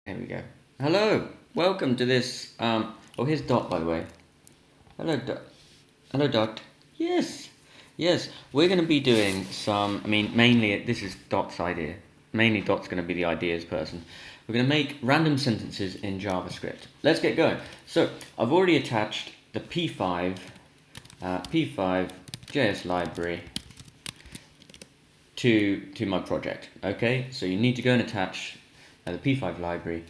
There we go. Hello, welcome to this. Oh, here's Dot, by the way. Hello, Dot. Hello, Dot. Yes, yes. We're going to be doing some. Mainly this is Dot's idea. Mainly Dot's going to be the ideas person. We're going to make random sentences in JavaScript. Let's get going. So I've already attached the P5 JS library to my project. Okay, so you need to go and attach the P5 library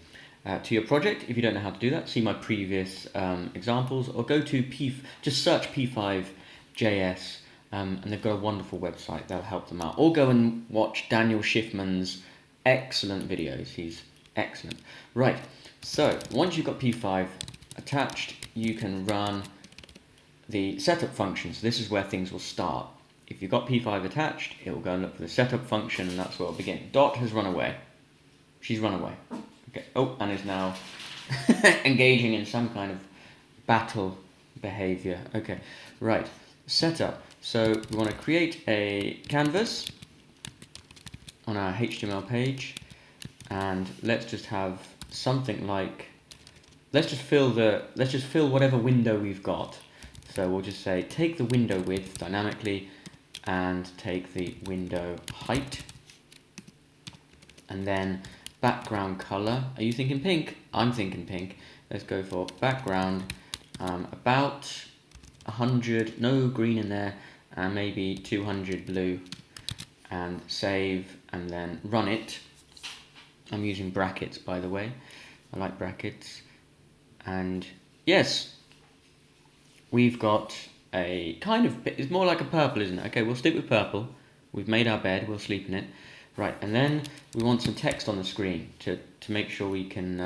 to your project. If you don't know how to do that, see my previous examples, or go to just search P5JS, and they've got a wonderful website that'll help them out. Or go and watch Daniel Schiffman's excellent videos. He's excellent. Right, so once you've got P5 attached, you can run the setup function. So this is where things will start. If you've got P5 attached, it will go and look for the setup function, and that's where it'll begin. Dot has run away. She's run away. Okay. Oh, and is now engaging in some kind of battle behavior. Okay, right. Setup. So we want to create a canvas on our HTML page, and let's just have something like, let's just fill whatever window we've got. So we'll just say take the window width dynamically and take the window height, and then background color. Are you thinking pink? I'm thinking pink. Let's go for background about 100, no green in there, and maybe 200 blue, and save, and then run it. I'm using brackets, by the way. I like brackets. And yes, we've got a kind of, it's more like a purple, isn't it? Okay, we'll stick with purple. We've made our bed, we'll sleep in it. Right, and then we want some text on the screen to make sure we can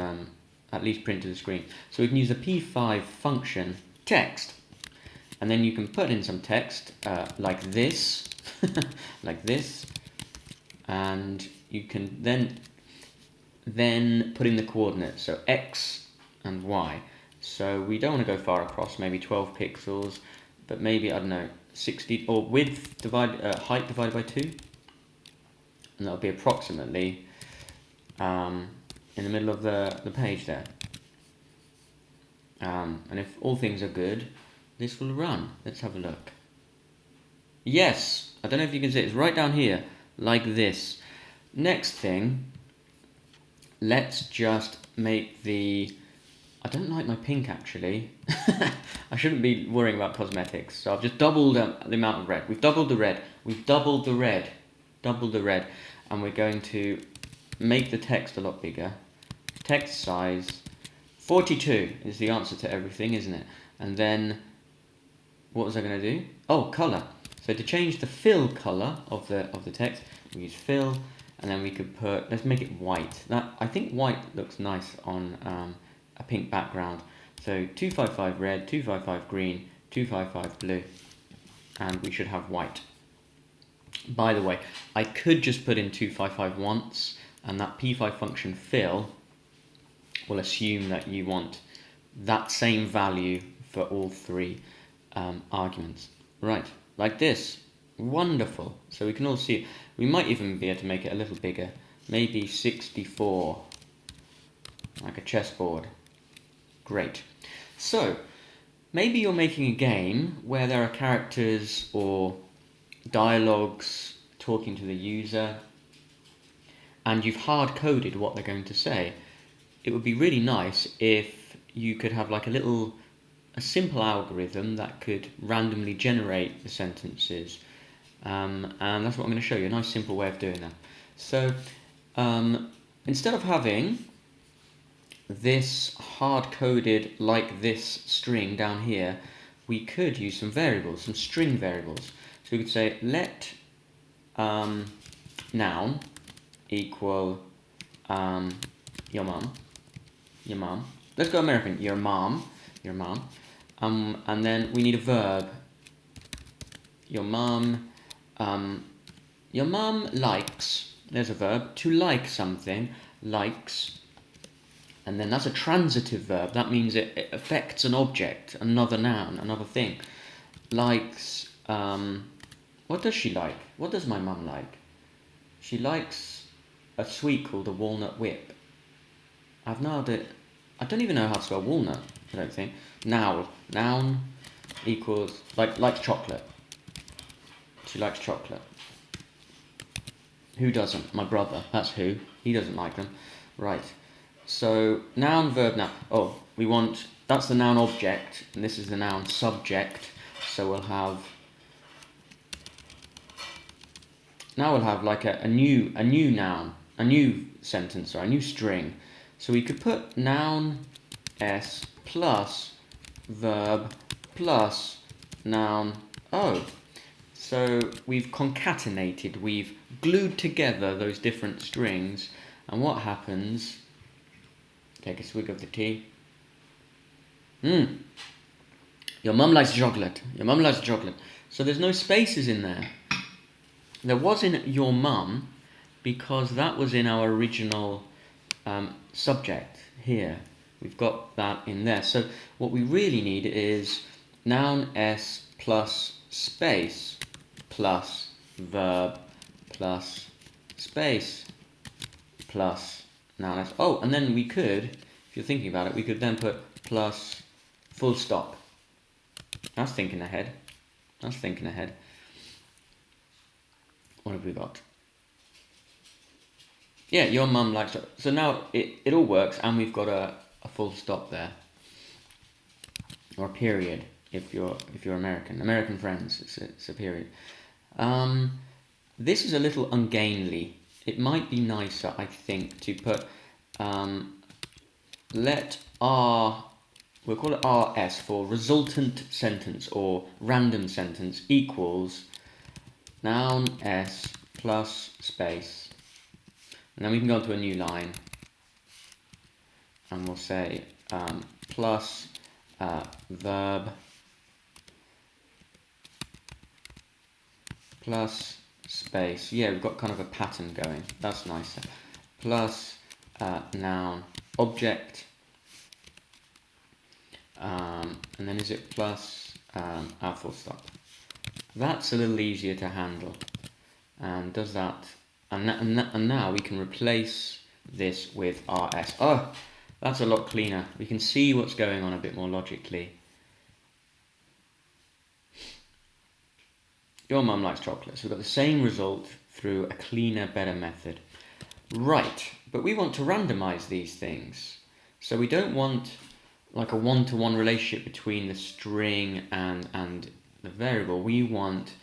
at least print to the screen. So we can use the P5 function text, and then you can put in some text like this, like this, and you can then put in the coordinates, so X and Y. So we don't want to go far across, maybe 12 pixels, but maybe, I don't know, 60, or width height divided by 2. And that'll be approximately in the middle of the page there. And if all things are good, this will run. Let's have a look. Yes, I don't know if you can see it. It's right down here, like this. Next thing, let's just make the, I don't like my pink actually. I shouldn't be worrying about cosmetics. So I've just doubled the amount of red. We've doubled the red. We've doubled the red. Doubled the red. And we're going to make the text a lot bigger. Text size 42 is the answer to everything, isn't it? And then what was I going to do? Oh, color. So to change the fill color of the text, we use fill, and then we could put, let's make it white. I think white looks nice on a pink background. So 255 red, 255 green, 255 blue, and we should have white. By the way, I could just put in 255 once, and that P5 function fill will assume that you want that same value for all three arguments. Right, like this. Wonderful. So we can all see it. We might even be able to make it a little bigger, maybe 64, like a chessboard. Great. So maybe you're making a game where there are characters or dialogues talking to the user, and you've hard-coded what they're going to say. It would be really nice if you could have like a simple algorithm that could randomly generate the sentences, and that's what I'm going to show you, a nice simple way of doing that. So instead of having this hard-coded like this string down here, we could use some variables, some string variables. So we could say let noun equal your mom. Let's go American. Your mom. And then we need a verb. Your mom likes. There's a verb. To like something, likes. And then that's a transitive verb. That means it affects an object, another noun, another thing. Likes. What does she like? What does my mum like? She likes a sweet called a walnut whip. I've nailed it. I don't even know how to spell walnut, I don't think. Noun equals, likes chocolate. She likes chocolate. Who doesn't? My brother, that's who. He doesn't like them. Right. So, noun, verb, noun. Oh, we want, that's the noun object, and this is the noun subject. So we'll have, now we'll have like a new noun, a new sentence, or a new string. So we could put noun S plus verb plus noun O. So we've concatenated, we've glued together those different strings, and what happens, take a swig of the tea. Your mum likes chocolate. Your mum likes chocolate. So there's no spaces in there. There was in your mum because that was in our original subject here. We've got that in there. So what we really need is noun S plus space plus verb plus space plus noun S. Oh, and then we could, if you're thinking about it, we could then put plus full stop. That's thinking ahead. That's thinking ahead. What have we got? Yeah, your mum likes it. So now it all works, and we've got a full stop there. Or a period, if you're American. American friends, it's a period. This is a little ungainly. It might be nicer, I think, to put let R, we'll call it RS for resultant sentence or random sentence equals noun S plus space. And then we can go on to a new line and we'll say plus verb plus space. Yeah, we've got kind of a pattern going. That's nicer. Plus noun object. And then is it plus our full stop. That's a little easier to handle. And does that, and now we can replace this with RS. Oh, that's a lot cleaner. We can see what's going on a bit more logically. Your mum likes chocolate, so we've got the same result through a cleaner, better method. Right, but we want to randomize these things. So we don't want like a one-to-one relationship between the string and the variable. We want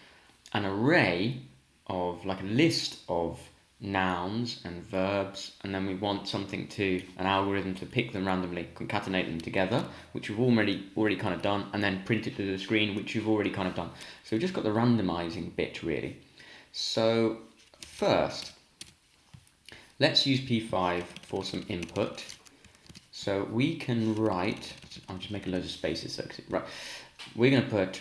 an array of, like a list of nouns and verbs, and then we want something to, an algorithm to pick them randomly, concatenate them together, which we've already kind of done, and then print it to the screen, which you've already kind of done. So we've just got the randomizing bit really. So first, let's use P5 for some input. So we can write, I'm just making loads of spaces, so right. We're going to put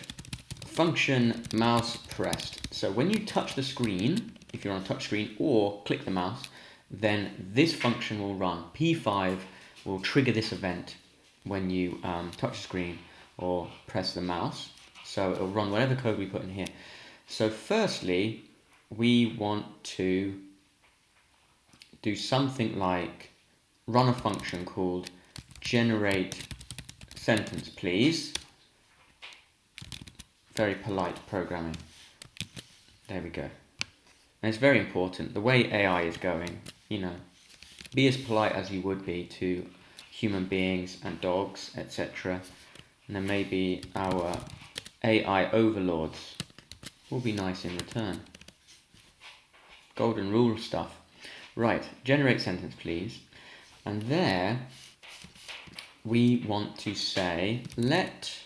function mouse pressed. So when you touch the screen, if you're on a touch screen, or click the mouse, then this function will run. P5 will trigger this event when you touch the screen or press the mouse. So it'll run whatever code we put in here. So firstly, we want to do something like run a function called generate sentence, please. Very polite programming. There we go. And it's very important, the way AI is going, you know, be as polite as you would be to human beings and dogs, etc. And then maybe our AI overlords will be nice in return. Golden rule stuff. Right, generate sentence, please. And there we want to say let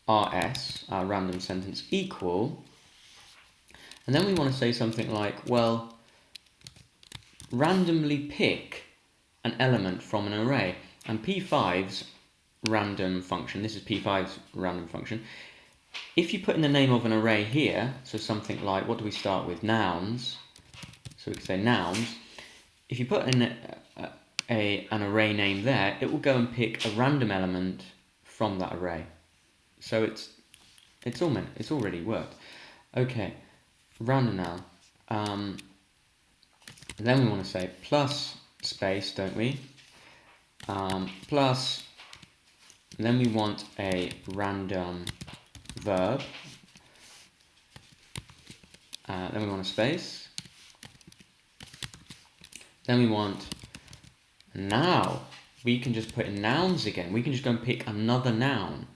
RS, our random sentence, equal, and then we want to say something like, well, randomly pick an element from an array. And P5's random function, this is P5's random function, if you put in the name of an array here, so something like, what do we start with, nouns, so we could say nouns, if you put in an array name there, it will go and pick a random element from that array. So it's already worked. Okay, random noun. Then we want to say plus space, don't we? plus, then we want a random verb, then we want a space, then we want, now we can just put in nouns again. We can just go and pick another noun.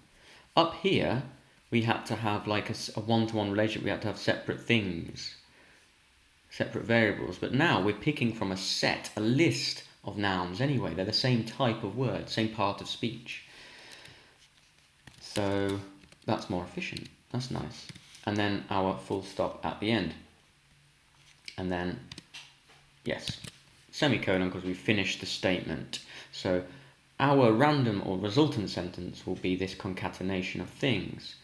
Up here, we had to have like a one-to-one relationship. We had to have separate things, separate variables. But now we're picking from a list of nouns anyway. They're the same type of word, same part of speech. So that's more efficient. That's nice. And then our full stop at the end. And then, yes, semicolon, because we finished the statement. So our random or resultant sentence will be this concatenation of things.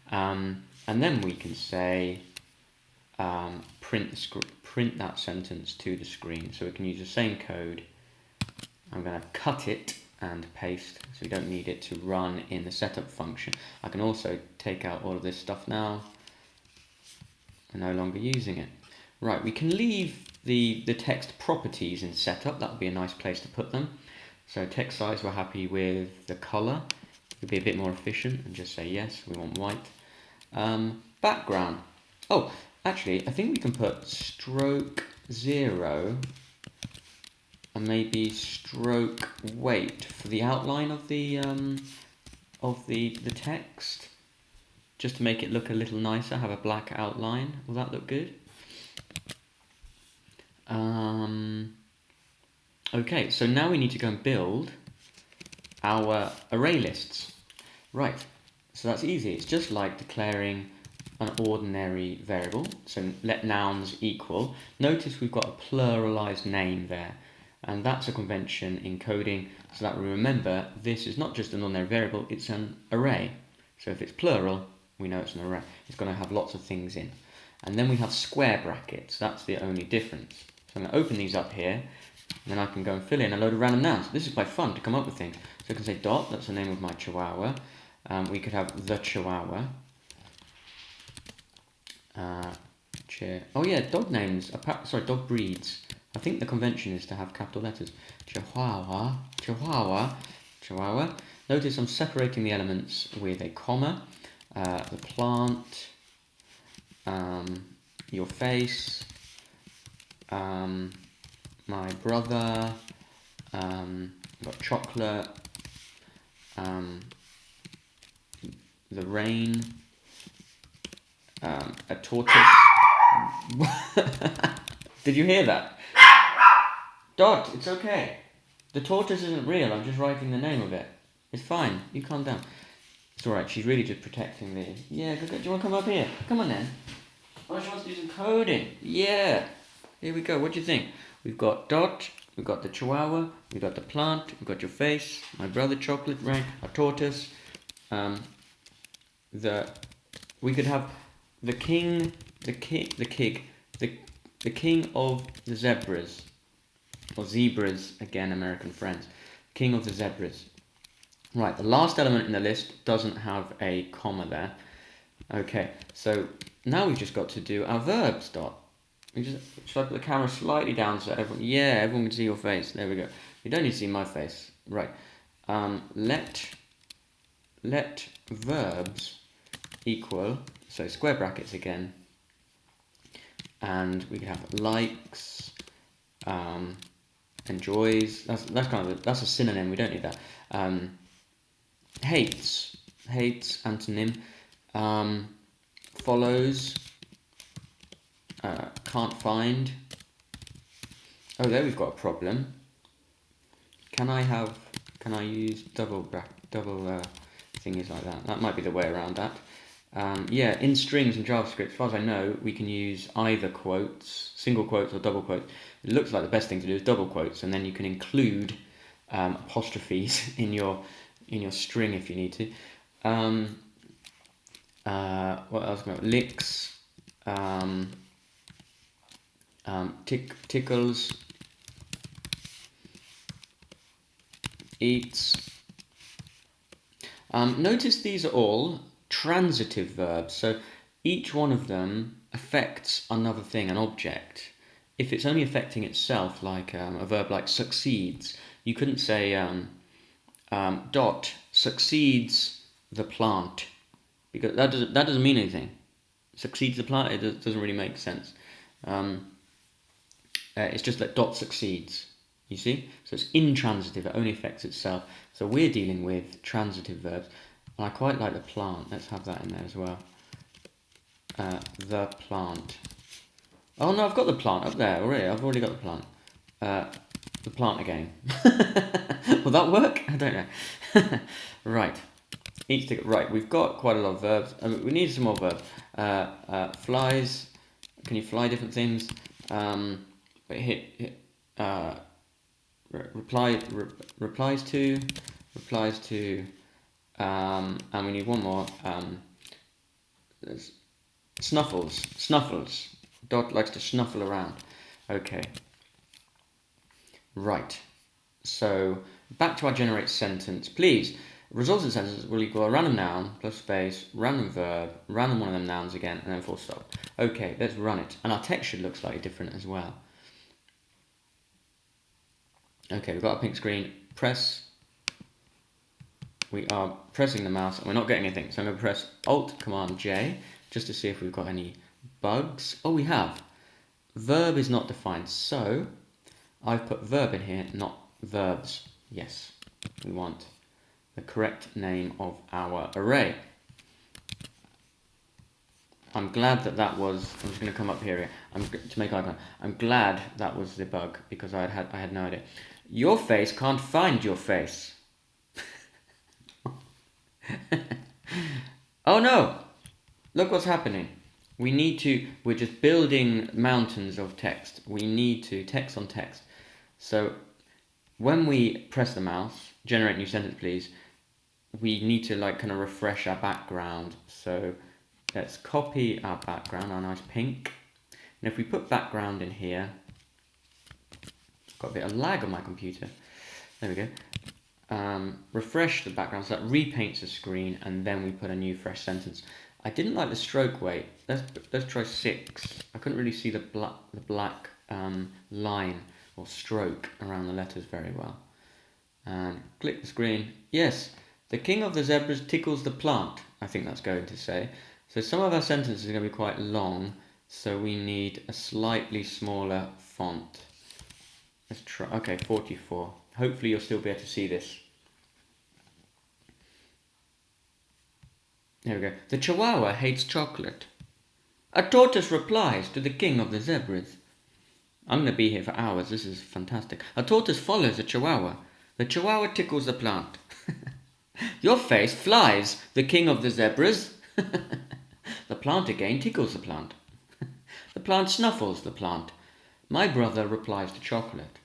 And then we can say print that sentence to the screen. So we can use the same code. I'm going to cut it and paste, so we don't need it to run in the setup function. I can also take out all of this stuff now. We're no longer using it. Right, we can leave the text properties in setup. That would be a nice place to put them. So text size, we're happy with the color. It would be a bit more efficient and just say yes, we want white. Background. Oh, actually, I think we can put stroke 0 and maybe stroke weight for the outline of the text, just to make it look a little nicer. Have a black outline. Will that look good? Okay, so now we need to go and build our array lists. Right, so that's easy. It's just like declaring an ordinary variable. So let nouns equal. Notice we've got a pluralized name there. And that's a convention in coding, so that we remember this is not just an ordinary variable, it's an array. So if it's plural, we know it's an array. It's going to have lots of things in. And then we have square brackets. That's the only difference. So I'm going to open these up here, and then I can go and fill in a load of random nouns. This is quite fun to come up with things. So I can say dot, that's the name of my chihuahua. We could have the chihuahua. Oh yeah, dog names, dog breeds. I think the convention is to have capital letters. Chihuahua, chihuahua, chihuahua. Notice I'm separating the elements with a comma. The plant, your face, my brother, got chocolate, the rain, a tortoise. Did you hear that? Dot, it's okay. The tortoise isn't real, I'm just writing the name of it. It's fine, you calm down. It's alright, she's really just protecting the... Yeah, do you want to come up here? Come on then. Oh, she wants to do some coding. Yeah. Here we go, what do you think? We've got Dot, we've got the chihuahua, we've got the plant, we've got your face, my brother, chocolate, rain, a tortoise. We could have the king of the zebras. Or zebras, again, American friends. King of the zebras. Right, the last element in the list doesn't have a comma there. Okay, so now we've just got to do our verbs, Dot. Should I put the camera slightly down so everyone can see your face. There we go. You don't need to see my face. Right. Let verbs equal, so square brackets again, and we can have likes, enjoys. That's a synonym. We don't need that. Hates antonym. Follows. Can't find. Oh, there we've got a problem. Can I use double thingies like that? That might be the way around that. Yeah, in strings in JavaScript, as far as I know, we can use either quotes, single quotes or double quotes. It looks like the best thing to do is double quotes, and then you can include apostrophes in your string if you need to. What else? Licks, tickles, eats. Notice these are all transitive verbs, so each one of them affects another thing, an object. If it's only affecting itself, like a verb like succeeds, You couldn't say dot succeeds the plant, because that doesn't mean anything. Succeeds the plant, it doesn't really make sense. It's just that dot succeeds, you see? So it's intransitive, it only affects itself. So we're dealing with transitive verbs, and I quite like the plant. Let's have that in there as well. The plant. Oh no, I've got the plant up there already. I've already got the plant. The plant again. Will that work? I don't know. Right. Each ticket. Right, we've got quite a lot of verbs. We need some more verbs. Flies. Can you fly different things? Replies to. And we need one more. Snuffles. Dot likes to snuffle around. Okay. Right. So back to our generate sentence. Please, results of the sentence will equal a random noun plus space, random verb, random one of them nouns again, and then full stop. Okay, let's run it. And our text should look slightly different as well. Okay, we've got a pink screen. Press. We are pressing the mouse and we're not getting anything. So I'm going to press Alt Command J just to see if we've got any bugs. Oh, we have. Verb is not defined. So I've put verb in here, not verbs. Yes, we want the correct name of our array. I'm glad that was. I'm just going to come up here to make eye contact. I'm glad that was the bug because I had no idea. Your face can't find your face. Oh no! Look what's happening. We're just building mountains of text. We need to text on text. So when we press the mouse, generate new sentence please, we need to kind of refresh our background. So let's copy our background, our nice pink. And if we put background in here, got a bit of lag on my computer. There we go. Refresh the background so that repaints the screen, and then we put a new fresh sentence. I didn't like the stroke weight. Let's try 6. I couldn't really see the black line or stroke around the letters very well. And click the screen. Yes, the king of the zebras tickles the plant. I think that's going to say. So some of our sentences are going to be quite long, so we need a slightly smaller font. Let's try. Okay, 44. Hopefully you'll still be able to see this. There we go. The chihuahua hates chocolate. A tortoise replies to the king of the zebras. I'm going to be here for hours. This is fantastic. A tortoise follows a chihuahua. The chihuahua tickles the plant. Your face flies, the king of the zebras. The plant again tickles the plant. The plant snuffles the plant. My brother replies to chocolate.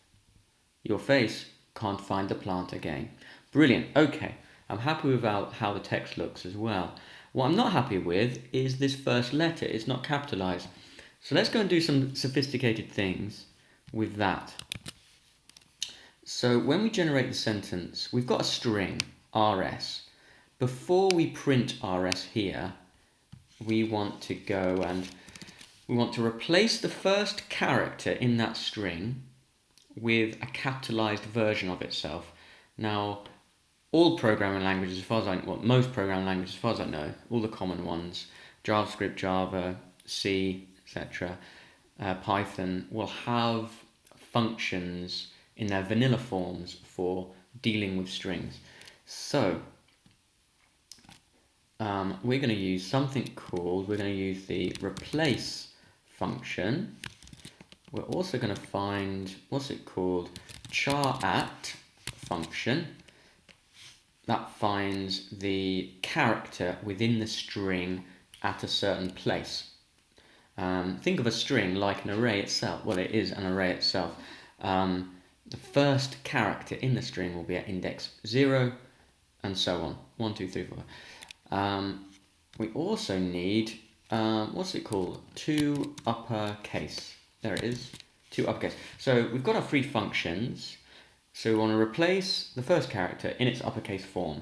Your face can't find the plant again. Brilliant. Okay. I'm happy with how the text looks as well. What I'm not happy with is this first letter. It's not capitalized. So let's go and do some sophisticated things with that. So when we generate the sentence, we've got a string, rs. Before we print rs here, we want to go and we want to replace the first character in that string with a capitalized version of itself. Now, all programming languages, as far as I know, well, most programming languages, as far as I know, all the common ones, JavaScript, Java, C, etc., Python, will have functions in their vanilla forms for dealing with strings. So, we're going to use something called, we're going to use the replace function. We're also going to find, what's it called, charAt function. That finds the character within the string at a certain place. Think of a string like an array itself. Well, it is an array itself. The first character in the string will be at index 0 and so on. 1, 2, 3, 4. We also need, what's it called? toUpperCase. There it is. toUpperCase. So we've got our 3 functions. So we want to replace the first character in its uppercase form.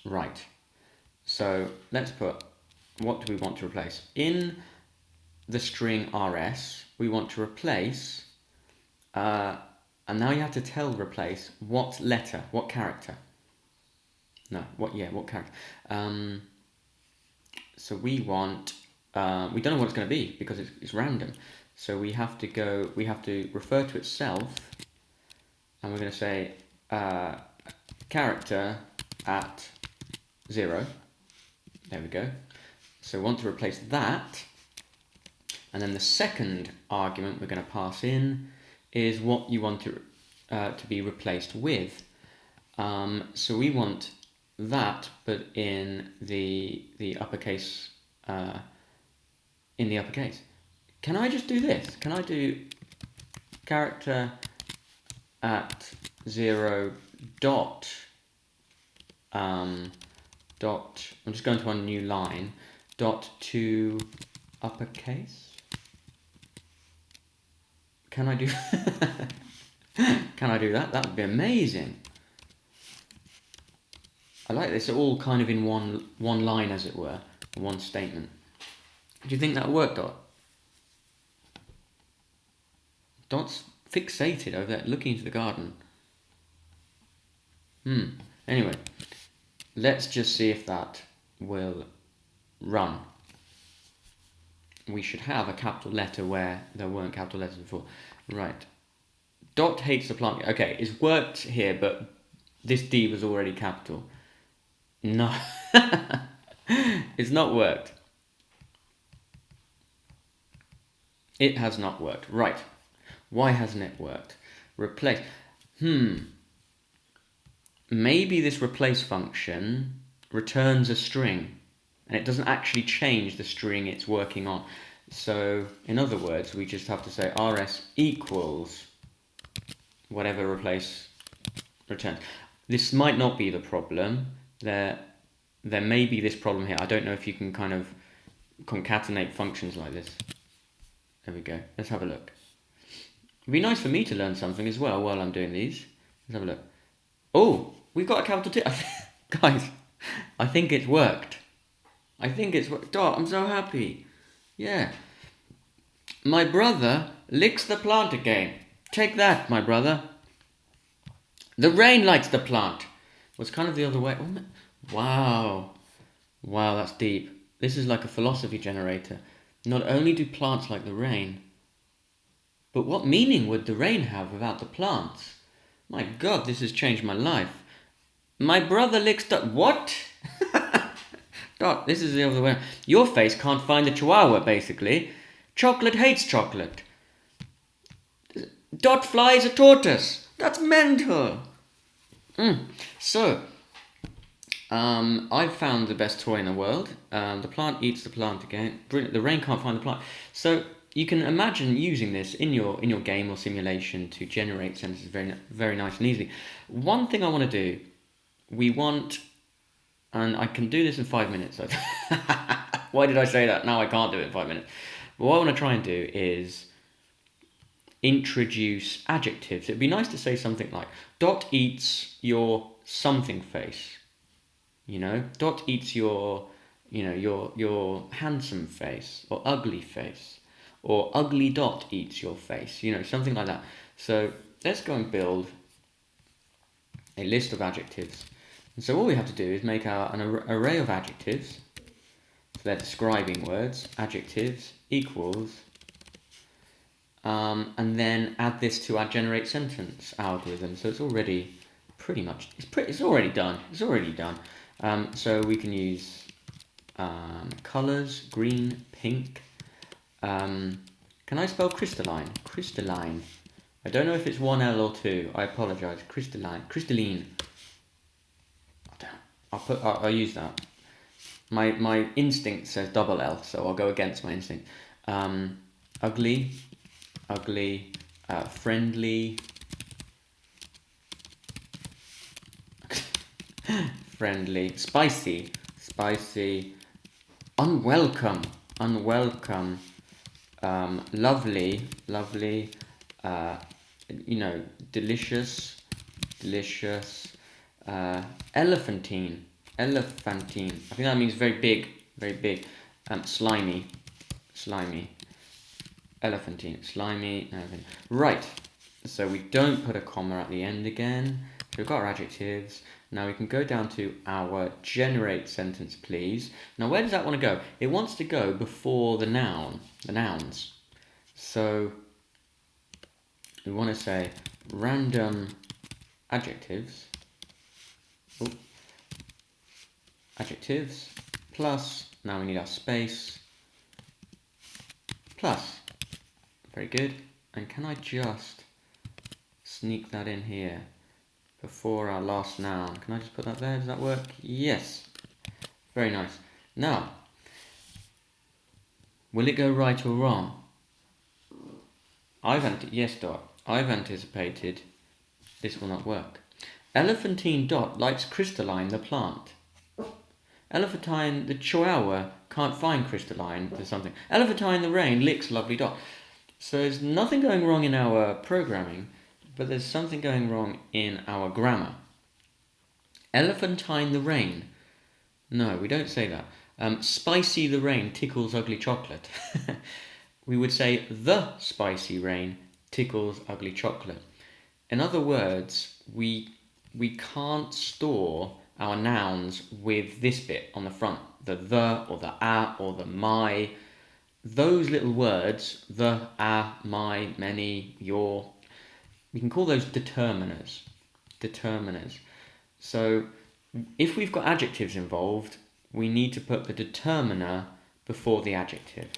Right. So let's put, what do we want to replace? In the string rs, we want to replace a And now you have to tell replace what letter, what character. No, what character. So we want, we don't know what it's going to be because it's random. So we have to refer to itself, and we're going to say character at 0. There we go. So we want to replace that, and then the second argument we're going to pass in is what you want to be replaced with. So we want that, but in the uppercase. In the uppercase. Can I just do this? Can I do character at 0 dot I'm just going to a new line, dot toUpperCase? Can I do Can I do that? That would be amazing. I like this all kind of in one line, as it were, one statement. Do you think that'll work, Dot? Dot's fixated over there, looking into the garden. Anyway, let's just see if that will run. We should have a capital letter where there weren't capital letters before. Right. Dot hates the plant. Okay, it's worked here, but this D was already capital. No. It's not worked. It has not worked. Right. Why hasn't it worked? Replace. Maybe this replace function returns a string and it doesn't actually change the string it's working on. So, in other words, we just have to say rs equals whatever replace returns. This might not be the problem. There may be this problem here. I don't know if you can kind of concatenate functions like this. There we go. Let's have a look. It'd be nice for me to learn something as well while I'm doing these. Let's have a look. Oh, we've got a capital T. Guys, I think it's worked. I think it's worked. Dot, I'm so happy. Yeah. My brother licks the plant again. Take that, my brother. The rain likes the plant. Well, it's kind of the other way. Oh, wow. Wow, that's deep. This is like a philosophy generator. Not only do plants like the rain, but what meaning would the rain have without the plants? My God, this has changed my life. My brother licks the... What? Dot, this is the other way. Your face can't find the chihuahua, basically. Chocolate hates chocolate. Dot flies a tortoise. That's mental. So, I've found the best toy in the world. The plant eats the plant again. Brilliant. The rain can't find the plant. So you can imagine using this in your game or simulation to generate sentences very, very nice and easily. One thing I want to do, and I can do this in 5 minutes. Why did I say that? Now I can't do it in 5 minutes. But what I want to try and do is introduce adjectives. It'd be nice to say something like, Dot eats your something face. Dot eats your handsome face, or ugly face, or ugly Dot eats your face, something like that. So let's go and build a list of adjectives. And so all we have to do is make an array of adjectives. So they're describing words. Adjectives equals, and then add this to our generate sentence algorithm. So it's already pretty much, it's already done. It's already done. So we can use colors, green, pink. Can I spell crystalline? Crystalline. I don't know if it's 1 L or 2. I apologize. Crystalline. Crystalline. I'll use that. My instinct says double L, so I'll go against my instinct. Ugly, friendly, friendly, spicy, unwelcome, lovely, delicious, elephantine. I think that means very big. Slimy, elephantine, slimy, everything. Right. So we don't put a comma at the end again. So we've got our adjectives. Now we can go down to our generate sentence, please. Now where does that want to go? It wants to go before the nouns. So we want to say random adjectives. Adjectives plus, now we need our space, plus. Very good. And can I just sneak that in here before our last noun? Can I just put that there? Does that work? Yes. Very nice. Now, will it go right or wrong? Yes, Dot. I've anticipated this will not work. Elephantine Dot likes crystalline the plant. Elephantine the chihuahua can't find crystalline or something. Elephantine the rain licks lovely Dot. So there's nothing going wrong in our programming, but there's something going wrong in our grammar. Elephantine the rain. No, we don't say that. Spicy the rain tickles ugly chocolate. We would say the spicy rain tickles ugly chocolate. In other words, we can't store our nouns with this bit on the front, the or the a or the my. Those little words, the, a, my, many, your, we can call those determiners. So if we've got adjectives involved, we need to put the determiner before the adjective.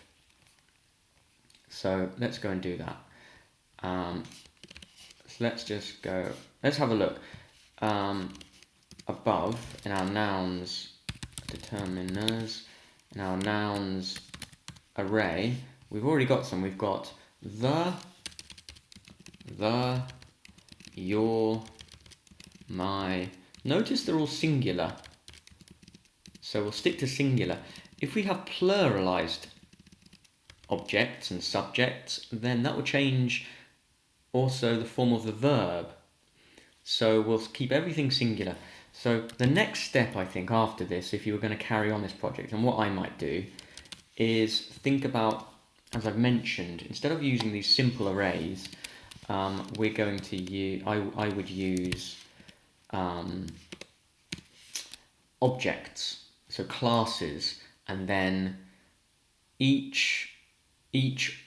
So let's go and do that. So let's have a look. Above, in our nouns determiners, in our nouns array, we've already got some. We've got the, your, my. Notice they're all singular. So we'll stick to singular. If we have pluralized objects and subjects, then that will change also the form of the verb. So we'll keep everything singular. So the next step, I think, after this, if you were going to carry on this project, and what I might do, is think about, as I've mentioned, instead of using these simple arrays, we're going to use, I would use objects, so classes, and then each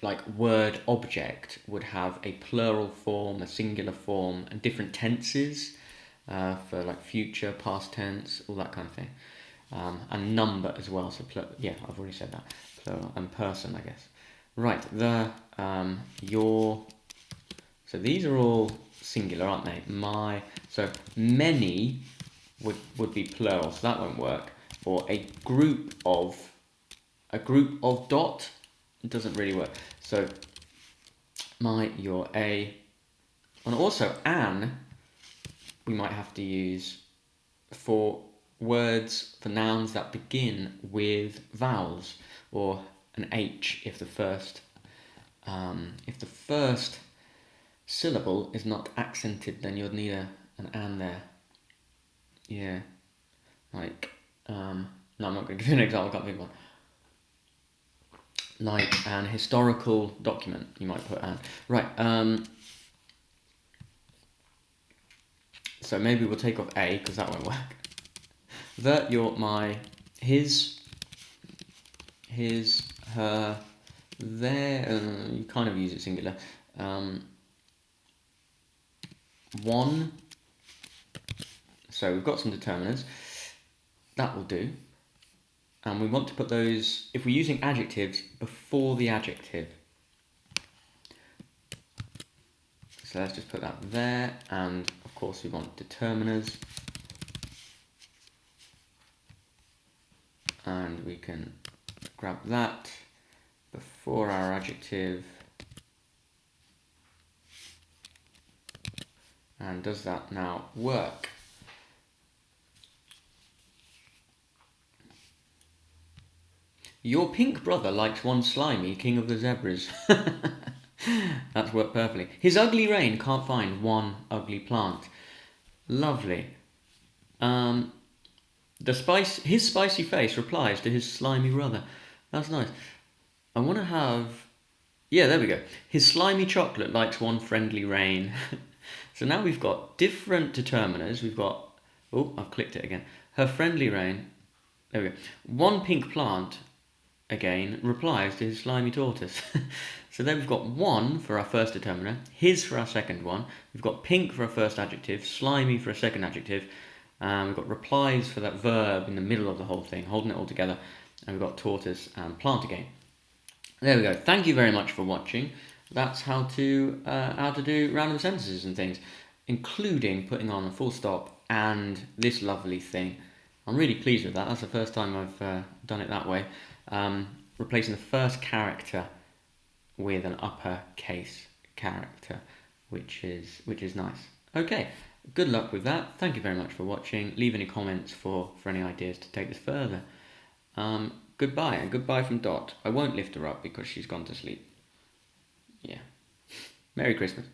like word object would have a plural form, a singular form, and different tenses for like future, past tense, all that kind of thing, and number as well. So I've already said that, plural, and person, I guess. Right, the, your. So these are all singular, aren't they? My. So many would be plural, so that won't work. Or a group of dot. It doesn't really work. So my, your, a, and also an, we might have to use for words, for nouns that begin with vowels, or an H if the first syllable is not accented, then you'll need an an there. Yeah, like no, I'm not going to give you an example. I can't think of one. Like an historical document, you might put an. Right, so maybe we'll take off a, because that won't work. The, your, my, his, her, their, you kind of use it singular. One, so we've got some determiners. That will do. And we want to put those, if we're using adjectives, before the adjective. So let's just put that there, and of course we want determiners. And we can grab that before our adjective. And does that now work? Your pink brother likes one slimy, king of the zebras. That's worked perfectly. His ugly rain can't find one ugly plant. Lovely. His spicy face replies to his slimy brother. That's nice. I want to have... Yeah, there we go. His slimy chocolate likes one friendly rain. So now we've got different determiners. We've got, oh, I've clicked it again. Her friendly rain, there we go. One pink plant, again, replies to his slimy tortoise. So then we've got one for our first determiner, his for our second one. We've got pink for our first adjective, slimy for a second adjective. We've got replies for that verb in the middle of the whole thing, holding it all together. And we've got tortoise and plant again. There we go. Thank you very much for watching. That's how to do random sentences and things, including putting on a full stop and this lovely thing. I'm really pleased with that. That's the first time I've done it that way. Replacing the first character with an uppercase character, which is nice. Okay, good luck with that. Thank you very much for watching. Leave any comments for any ideas to take this further. Goodbye, and goodbye from Dot. I won't lift her up because she's gone to sleep. Yeah. Merry Christmas.